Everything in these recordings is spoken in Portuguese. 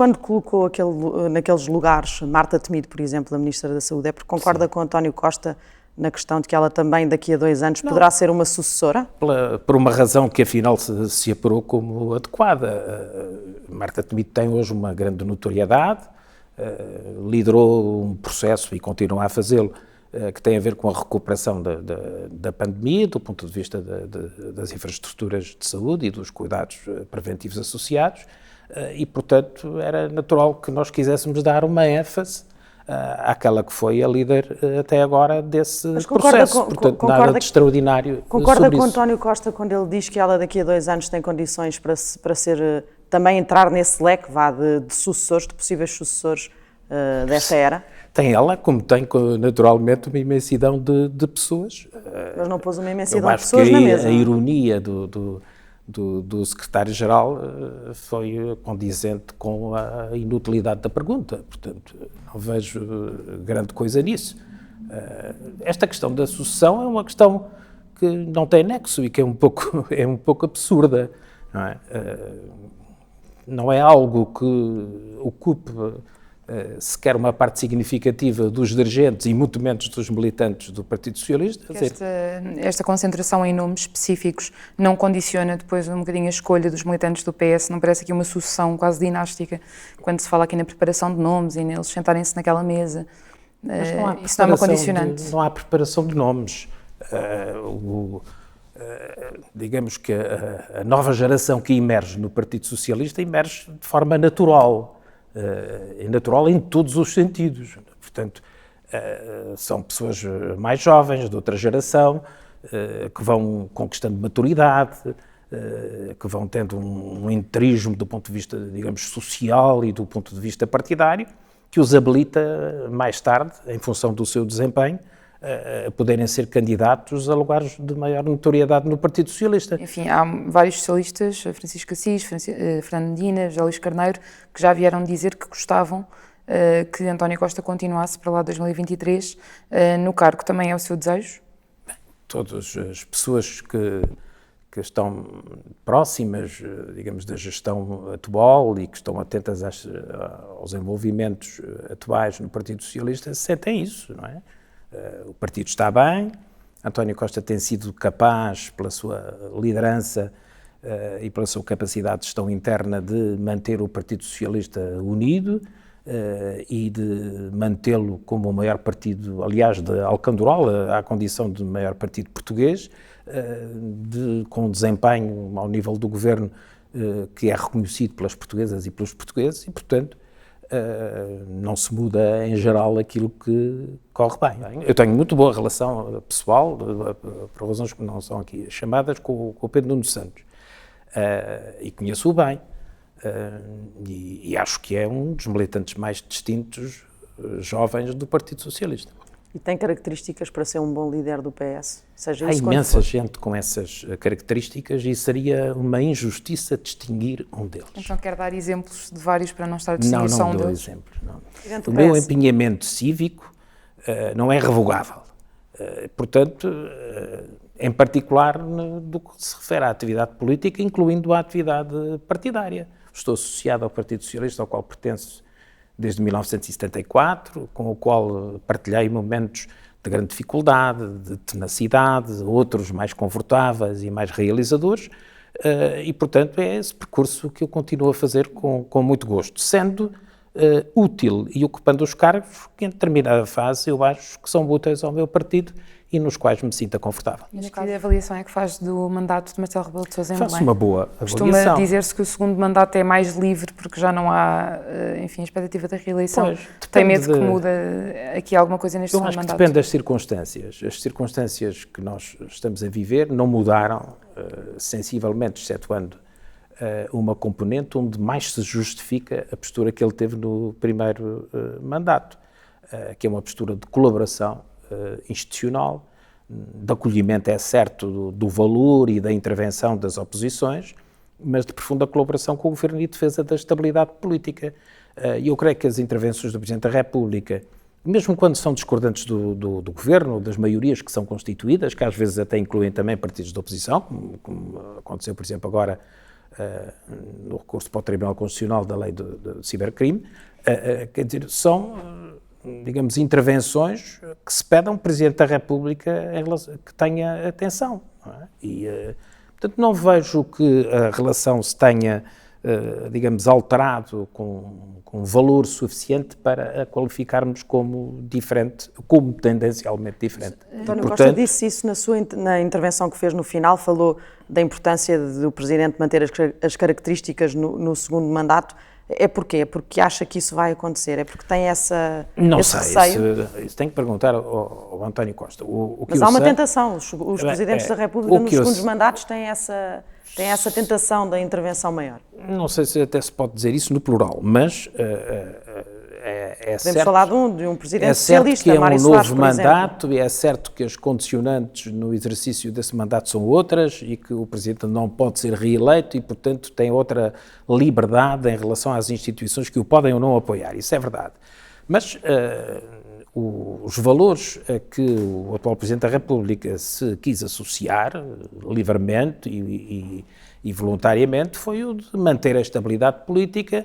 quando colocou naqueles lugares Marta Temido, por exemplo, a Ministra da Saúde, é porque concorda com António Costa na questão de que ela também daqui a 2 anos poderá ser uma sucessora? Por uma razão que afinal se apurou como adequada. Marta Temido tem hoje uma grande notoriedade, liderou um processo e continua a fazê-lo, que tem a ver com a recuperação da pandemia, do ponto de vista das infraestruturas de saúde e dos cuidados preventivos associados, e, portanto, era natural que nós quiséssemos dar uma ênfase àquela que foi a líder até agora desse processo. Portanto, nada de extraordinário. Concorda com António Costa quando ele diz que ela daqui a 2 anos tem condições para ser, também entrar nesse leque de sucessores, de possíveis sucessores dessa era? Tem ela, como tem naturalmente uma imensidão de pessoas. Mas não pôs uma imensidão de pessoas na mesa. Eu acho que a ironia do secretário-geral foi condizente com a inutilidade da pergunta. Portanto, não vejo grande coisa nisso. Esta questão da sucessão é uma questão que não tem nexo e que é um pouco absurda. Não é algo que ocupe sequer uma parte significativa dos dirigentes e muito menos dos militantes do Partido Socialista. Esta concentração em nomes específicos não condiciona depois um bocadinho a escolha dos militantes do PS? Não parece aqui uma sucessão quase dinástica, quando se fala aqui na preparação de nomes e neles sentarem-se naquela mesa? Isso não é uma condicionante? Não há preparação de nomes. Digamos que a nova geração que emerge no Partido Socialista emerge de forma natural. É natural em todos os sentidos. Portanto, são pessoas mais jovens, de outra geração, que vão conquistando maturidade, que vão tendo um interismo do ponto de vista, digamos, social e do ponto de vista partidário, que os habilita mais tarde, em função do seu desempenho, a poderem ser candidatos a lugares de maior notoriedade no Partido Socialista. Enfim, há vários socialistas, Francisco Assis, Fernando Medina, José Luís Carneiro, que já vieram dizer que gostavam que António Costa continuasse para lá de 2023 no cargo. Também é o seu desejo? Todas as pessoas que estão próximas, digamos, da gestão atual e que estão atentas aos envolvimentos atuais no Partido Socialista sentem isso, não é? O partido está bem, António Costa tem sido capaz, pela sua liderança e pela sua capacidade de gestão interna, de manter o Partido Socialista unido e de mantê-lo como o maior partido, aliás, de Alcandoral, à condição de maior partido português, com desempenho ao nível do governo que é reconhecido pelas portuguesas e pelos portugueses e, portanto, não se muda em geral aquilo que corre bem. Eu tenho muito boa relação pessoal, por razões que não são aqui chamadas, com o Pedro Nuno Santos, e conheço-o bem, e acho que é um dos militantes mais distintos, jovens do Partido Socialista. E tem características para ser um bom líder do PS? Há imensa gente com essas características e seria uma injustiça distinguir um deles. Então quer dar exemplos de vários para não estar a distinguir só um deles? Não dou exemplos. Não. O meu empenhamento cívico não é revogável. Portanto, em particular do que se refere à atividade política, incluindo a atividade partidária. Estou associado ao Partido Socialista, ao qual pertenço desde 1974, com o qual partilhei momentos de grande dificuldade, de tenacidade, outros mais confortáveis e mais realizadores, e, portanto, é esse percurso que eu continuo a fazer com muito gosto, sendo útil e ocupando os cargos que, em determinada fase, eu acho que são úteis ao meu partido e nos quais me sinta confortável. Mas que avaliação é que faz do mandato de Marcelo Rebelo de Sousa em Belém? Faço uma boa avaliação. Costuma dizer-se que o segundo mandato é mais livre porque já não há, enfim, expectativa da reeleição. Pois, tem medo que muda aqui alguma coisa neste segundo mandato? Eu acho que depende das circunstâncias. As circunstâncias que nós estamos a viver não mudaram sensivelmente, excetuando uma componente onde mais se justifica a postura que ele teve no primeiro mandato, que é uma postura de colaboração institucional, de acolhimento, é certo, do valor e da intervenção das oposições, mas de profunda colaboração com o Governo e defesa da estabilidade política. E eu creio que as intervenções do Presidente da República, mesmo quando são discordantes do Governo, das maiorias que são constituídas, que às vezes até incluem também partidos de oposição, como aconteceu, por exemplo, agora no recurso para o Tribunal Constitucional da lei do cibercrime, quer dizer, são, digamos, intervenções que se pedem a um Presidente da República que tenha atenção. Não é? E, portanto, não vejo que a relação se tenha, digamos, alterado com valor suficiente para a qualificarmos como diferente, como tendencialmente diferente. António Costa disse isso na intervenção que fez no final, falou da importância do Presidente manter as características no segundo mandato. É porquê? É porque acha que isso vai acontecer? É porque tem esse receio? Isso tem que perguntar ao António Costa. Mas há uma tentação, os Presidentes da República nos segundos mandatos têm essa tentação da intervenção maior. Não sei se até se pode dizer isso no plural, mas é certo. Podemos falar de um Presidente socialista, que é Mário um Soares, novo por exemplo. mandato e é certo que as condicionantes no exercício desse mandato são outras e que o Presidente não pode ser reeleito e, portanto, tem outra liberdade em relação às instituições que o podem ou não apoiar. Isso é verdade. Mas os valores a que o atual Presidente da República se quis associar livremente e voluntariamente foi o de manter a estabilidade política,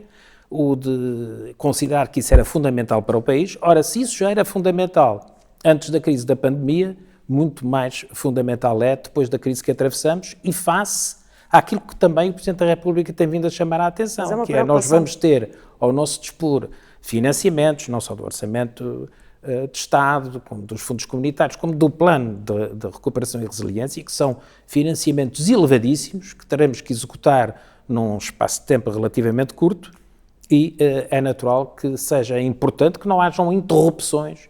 o de considerar que isso era fundamental para o país. Ora, se isso já era fundamental antes da crise da pandemia, muito mais fundamental é depois da crise que atravessamos e face àquilo que também o Presidente da República tem vindo a chamar a atenção, que é nós vamos ter ao nosso dispor financiamentos, não só do Orçamento de Estado, como dos fundos comunitários, como do Plano de Recuperação e Resiliência, que são financiamentos elevadíssimos, que teremos que executar num espaço de tempo relativamente curto, e é natural que seja importante que não hajam interrupções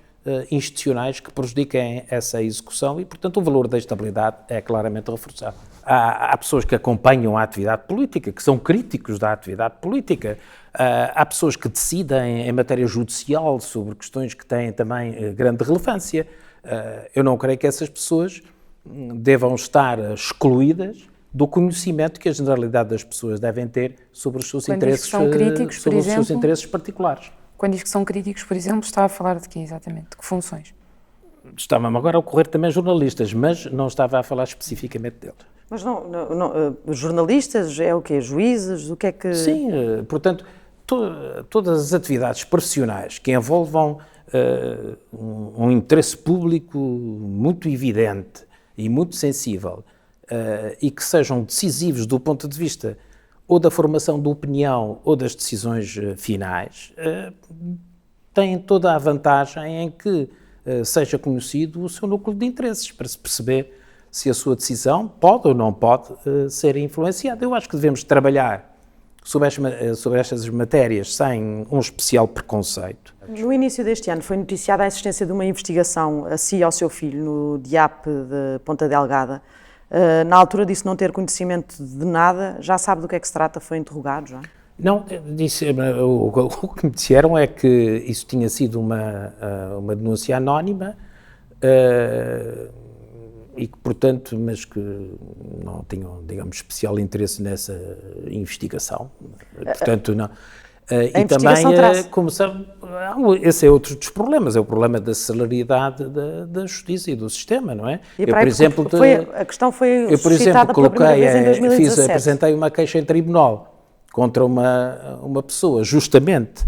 institucionais que prejudiquem essa execução e, portanto, o valor da estabilidade é claramente reforçado. Há pessoas que acompanham a atividade política, que são críticos da atividade política, há pessoas que decidem em matéria judicial sobre questões que têm também grande relevância. Eu não creio que essas pessoas devam estar excluídas do conhecimento que a generalidade das pessoas devem ter sobre os seus interesses, críticos, sobre os seus interesses particulares. Quando diz que são críticos, por exemplo, está a falar de quê exatamente? De que funções? Estava-me agora a ocorrer também jornalistas, mas não estava a falar especificamente deles. Mas jornalistas é o quê? Juízes? O que é que... Sim, portanto, todas as atividades profissionais que envolvam um interesse público muito evidente e muito sensível, e que sejam decisivos do ponto de vista ou da formação de opinião ou das decisões finais, têm toda a vantagem em que seja conhecido o seu núcleo de interesses, para se perceber se a sua decisão pode ou não pode ser influenciada. Eu acho que devemos trabalhar sobre estas matérias sem um especial preconceito. No início deste ano foi noticiada a existência de uma investigação a si e ao seu filho no DIAP de Ponta Delgada. Na altura disse não ter conhecimento de nada, já sabe do que é que se trata, foi interrogado já? Não, o que me disseram é que isso tinha sido uma denúncia anónima e que, portanto, mas que não tinham, digamos, especial interesse nessa investigação, portanto, não. E também, como sabe, esse é outro dos problemas, é o problema da celeridade da justiça e do sistema, não é? E por exemplo, a questão foi suscitada pela primeira vez em 2017. Apresentei uma queixa em tribunal contra uma pessoa, justamente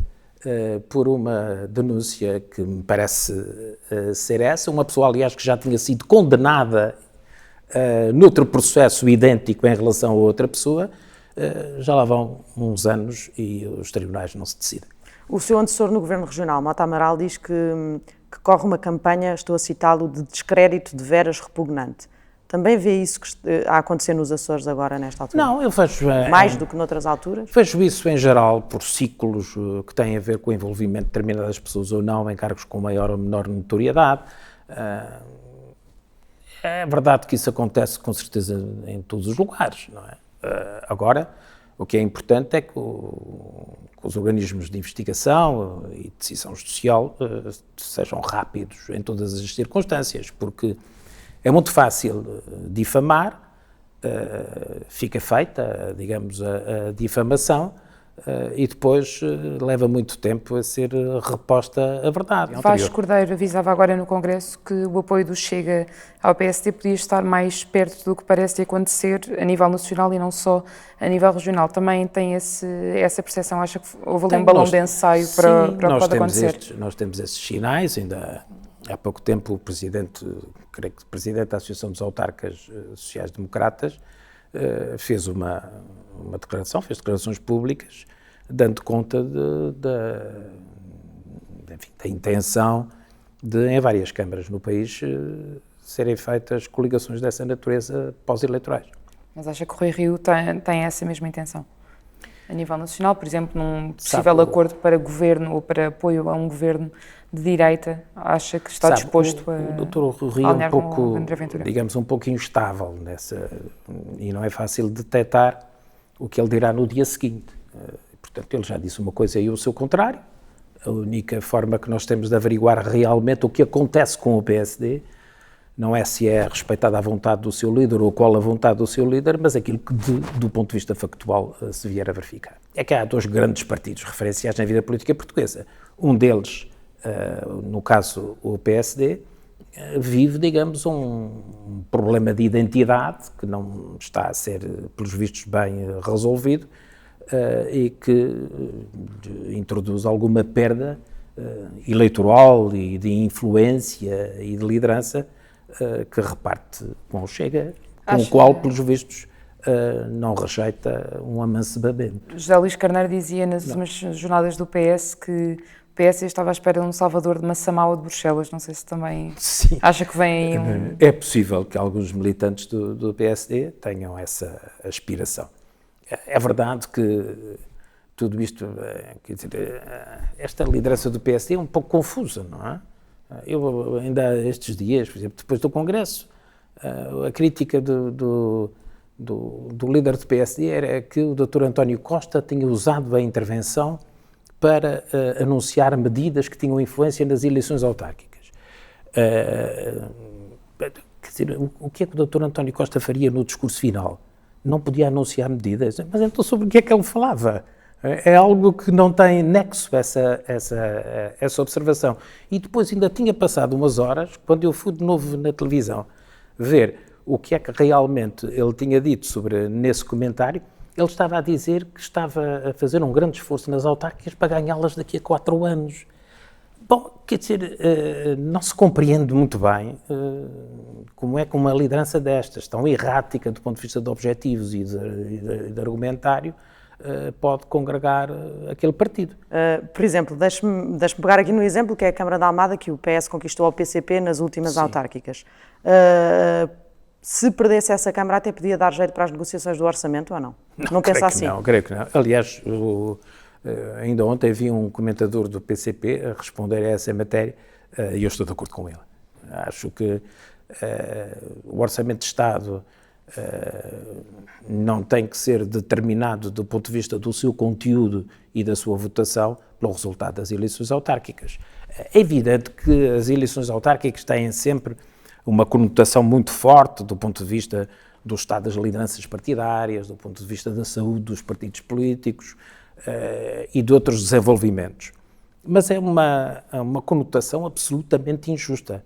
por uma denúncia que me parece ser essa, uma pessoa, aliás, que já tinha sido condenada noutro processo idêntico em relação a outra pessoa. Já lá vão uns anos e os tribunais não se decidem. O seu antecessor no Governo Regional, Mota Amaral, diz que corre uma campanha, estou a citá-lo, de descrédito de veras repugnante. Também vê isso a acontecer nos Açores agora, nesta altura? Não, eu vejo... Mais do que noutras alturas? Vejo isso em geral por ciclos que têm a ver com o envolvimento de determinadas pessoas ou não em cargos com maior ou menor notoriedade. É verdade que isso acontece com certeza em todos os lugares, não é? Agora, o que é importante é que os organismos de investigação e decisão judicial sejam rápidos em todas as circunstâncias, porque é muito fácil difamar, fica feita, digamos, a difamação, e depois leva muito tempo a ser reposta a verdade. Vasco Cordeiro avisava agora no Congresso que o apoio do Chega ao PSD podia estar mais perto do que parece acontecer a nível nacional e não só a nível regional. Também tem essa percepção? Acha que houve ali um balão de ensaio para o que pode acontecer? Nós temos esses sinais. Ainda há pouco tempo o presidente da Associação dos Autarcas Sociais-Democratas fez uma declaração, fez declarações públicas, dando conta da intenção de, em várias câmaras no país, serem feitas coligações dessa natureza pós-eleitorais. Mas acha que o Rui Rio tem essa mesma intenção? A nível nacional, por exemplo, num possível acordo para governo ou para apoio a um governo de direita, acha que está disposto a o Dr. Rio é um pouco, digamos, um pouco instável nessa, e não é fácil detectar o que ele dirá no dia seguinte. Portanto, ele já disse uma coisa e o seu contrário. A única forma que nós temos de averiguar realmente o que acontece com o PSD não é se é respeitada a vontade do seu líder ou qual a vontade do seu líder, mas aquilo que, do ponto de vista factual, se vier a verificar. É que há dois grandes partidos referenciais na vida política portuguesa. Um deles, no caso o PSD, vive, digamos, um problema de identidade que não está a ser, pelos vistos, bem resolvido e que introduz alguma perda eleitoral e de influência e de liderança que reparte com o Chega, com o qual, pelos vistos, não rejeita um amancebamento. José Luís Carneiro dizia nas últimas jornadas do PS que o PS estava à espera de um salvador de Massamaua de Bruxelas. Não sei se também acha que vem aí É possível que alguns militantes do PSD tenham essa aspiração. É verdade que tudo isto, quer dizer, esta liderança do PSD é um pouco confusa, não é? Eu ainda estes dias, por exemplo, depois do Congresso, a crítica do líder do PSD era que o Dr. António Costa tinha usado a intervenção para anunciar medidas que tinham influência nas eleições autárquicas. Quer dizer, o que é que o Dr. António Costa faria no discurso final? Não podia anunciar medidas, mas então sobre o que é que ele falava? É algo que não tem nexo, essa observação. E depois ainda tinha passado umas horas, quando eu fui de novo na televisão ver o que é que realmente ele tinha dito nesse comentário, ele estava a dizer que estava a fazer um grande esforço nas autárquicas para ganhá-las daqui a 4 anos. Bom, quer dizer, não se compreende muito bem como é que uma liderança destas, tão errática do ponto de vista de objetivos e de argumentário, pode congregar aquele partido. Por exemplo, deixe-me pegar aqui no exemplo que é a Câmara da Almada, que o PS conquistou ao PCP nas últimas autárquicas. Se perdesse essa Câmara, até podia dar jeito para as negociações do orçamento ou não? Não pensa assim? Não, creio que não. Aliás, ainda ontem vi um comentador do PCP a responder a essa matéria e eu estou de acordo com ele. Acho que o Orçamento de Estado não tem que ser determinado do ponto de vista do seu conteúdo e da sua votação pelo resultado das eleições autárquicas. É evidente que as eleições autárquicas têm sempre uma conotação muito forte do ponto de vista do estado das lideranças partidárias, do ponto de vista da saúde dos partidos políticos e de outros desenvolvimentos. Mas é uma conotação absolutamente injusta.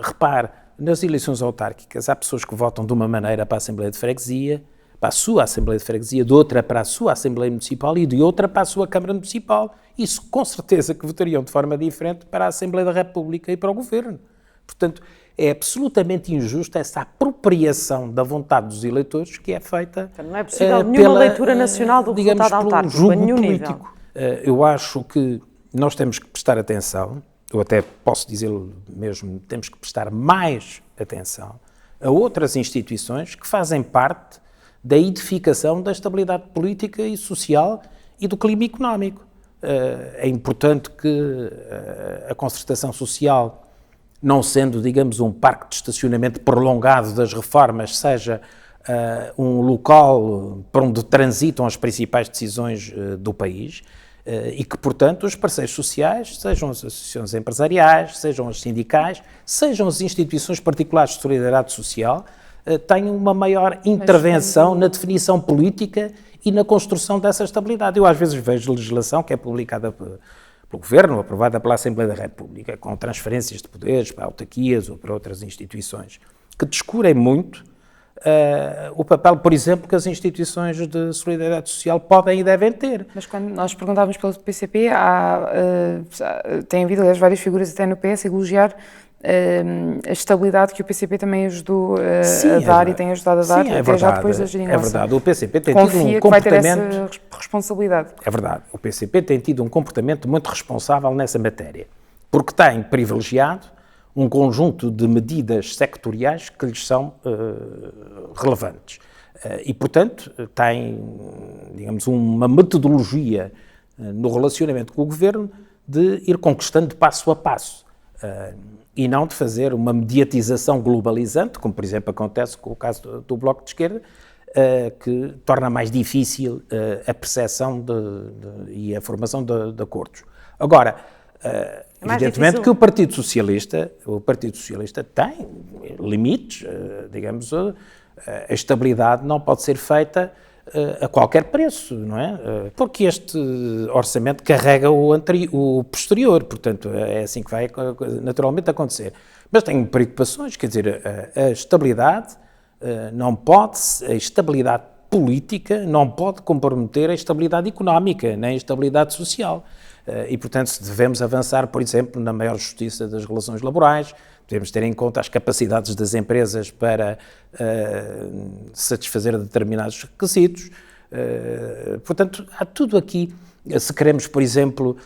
Repare, nas eleições autárquicas há pessoas que votam de uma maneira para a Assembleia de Freguesia, para a sua Assembleia de Freguesia, de outra para a sua Assembleia Municipal e de outra para a sua Câmara Municipal. Isso com certeza que votariam de forma diferente para a Assembleia da República e para o Governo. Portanto, é absolutamente injusta essa apropriação da vontade dos eleitores que é feita então, não é possível nenhuma leitura nacional do resultado autárquico, a nenhum político. Nível. Eu acho que nós temos que prestar atenção, eu até posso dizê-lo mesmo, temos que prestar mais atenção a outras instituições que fazem parte da edificação da estabilidade política e social e do clima económico. É importante que a concertação social, não sendo, digamos, um parque de estacionamento prolongado das reformas, seja um local para onde transitam as principais decisões do país e que, portanto, os parceiros sociais, sejam as associações empresariais, sejam as sindicais, sejam as instituições particulares de solidariedade social, tenham uma maior intervenção na definição política e na construção dessa estabilidade. Eu às vezes vejo legislação que é publicada pelo Governo, aprovada pela Assembleia da República, com transferências de poderes para autarquias ou para outras instituições, que descurem muito o papel, por exemplo, que as instituições de solidariedade social podem e devem ter. Mas quando nós perguntávamos pelo PCP, tem havido, aliás, várias figuras até no PS a elogiar a estabilidade que o PCP também ajudou a dar e tem ajudado a dar, até já depois da geringonça. É verdade, o PCP tem tido um comportamento... que vai ter essa responsabilidade. É verdade, o PCP tem tido um comportamento muito responsável nessa matéria, porque tem privilegiado um conjunto de medidas sectoriais que lhes são relevantes. E, portanto, tem, digamos, uma metodologia no relacionamento com o Governo de ir conquistando passo a passo. E não de fazer uma mediatização globalizante, como, por exemplo, acontece com o caso do Bloco de Esquerda, que torna mais difícil a percepção e a formação de acordos. Agora, evidentemente que o Partido Socialista tem limites, digamos, a estabilidade não pode ser feita a qualquer preço, não é? Porque este orçamento carrega o posterior, portanto, é assim que vai naturalmente acontecer. Mas tenho preocupações, quer dizer, a estabilidade não pode, a estabilidade política não pode comprometer a estabilidade económica, nem a estabilidade social. E, portanto, se devemos avançar, por exemplo, na maior justiça das relações laborais, devemos ter em conta as capacidades das empresas para satisfazer determinados requisitos. Portanto, há tudo aqui. Se queremos, por exemplo,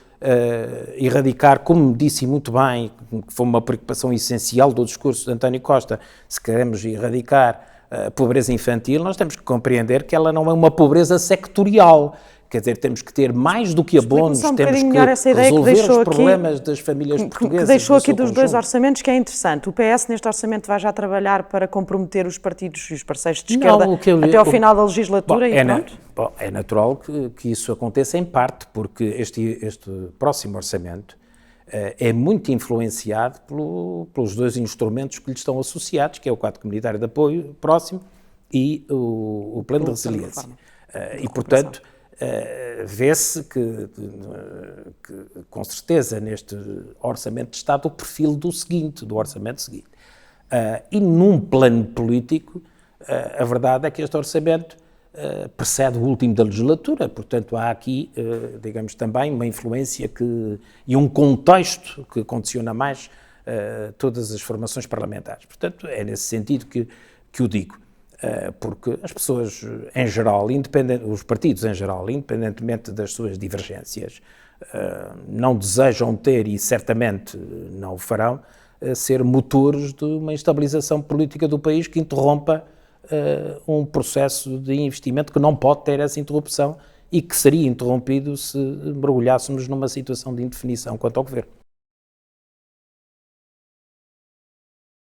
erradicar, como disse muito bem, que foi uma preocupação essencial do discurso de António Costa, se queremos erradicar a pobreza infantil, nós temos que compreender que ela não é uma pobreza sectorial. Quer dizer, temos que ter mais do que abonos, temos que resolver os problemas das famílias portuguesas. Que deixou aqui dos dois orçamentos, que é interessante. O PS, neste orçamento, vai já trabalhar para comprometer os partidos e os parceiros de esquerda até ao final da legislatura e pronto? É natural que isso aconteça em parte, porque este próximo orçamento é muito influenciado pelos dois instrumentos que lhe estão associados, que é o quadro comunitário de apoio próximo e o plano de resiliência. E, portanto, vê-se que, com certeza, neste orçamento de Estado, o perfil do orçamento seguinte. E num plano político, a verdade é que este orçamento precede o último da legislatura, portanto há aqui, digamos, também uma influência e um contexto que condiciona mais todas as formações parlamentares. Portanto, é nesse sentido que o digo. Porque as pessoas em geral, os partidos em geral, independentemente das suas divergências, não desejam ter, e certamente não o farão, ser motores de uma estabilização política do país que interrompa um processo de investimento que não pode ter essa interrupção e que seria interrompido se mergulhássemos numa situação de indefinição quanto ao Governo.